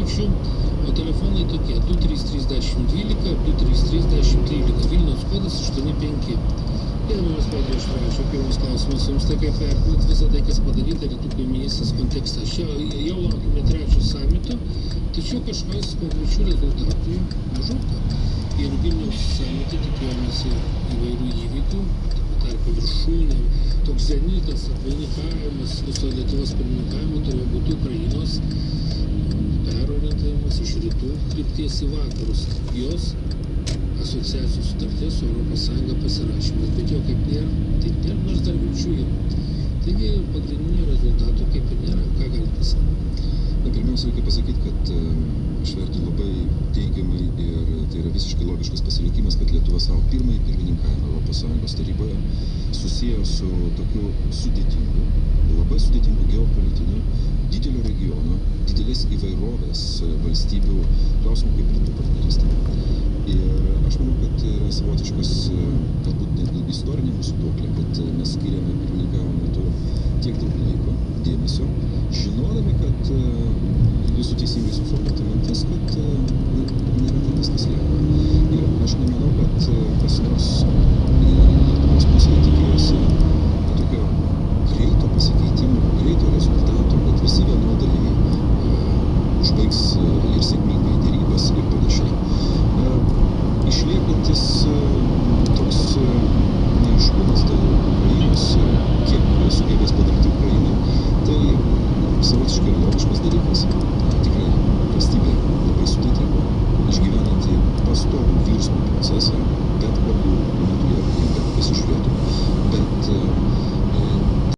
общем, o telefonai tokie 2331012, 2331013, Vilniaus kodas 85. Gerbiamas Pauliau Štravičiau, pirmas klausimas jums, tai kaip vertinat visą tai, kas padaryta rytų kaimynystės kontekste. Jau laukime trečio samito, tačiau kažkas konkrečių rezultatų mažoka. Ir Vilniaus samite tikėjomės įvairių įvykių, tarp viršūnė, toks zenitas, apvainikavimas, viso Lietuvos pirmininkavimo turėjo būti Ukrainos perorientavimas iš rytų krypties į vakarus. Jos asociacijų sutarties su Europos Sąjunga pasirašymas, bet jo kaip nėra, tai nėra, nors dar vilčių yra. Taigi pagrindinių rezultatų kaip ir nėra, ką galite pasakyti? Pirmiausia, reikia pasakyti, kad aš vertinu labai teigiamai ir tai yra visiškai logiškas pasirinkimas, kad Lietuva savo pirmąjį pirmininkavimą Europos Sąjungos taryboje susiję su tokiu sudėtingu, labai sudėtingu geopolitiniu, didelio regiono, didelės įvairovės valstybių klausimų kaip rytų partnerystė. Ir aš manau, kad yra savotiškas, galbūt net istorinė mūsų duoklė, kad mes skiriame pirmininkavimo metu tiek daug laiko, dėmesio, žinodami, kad jūsų teisingai suformuota mintis, kad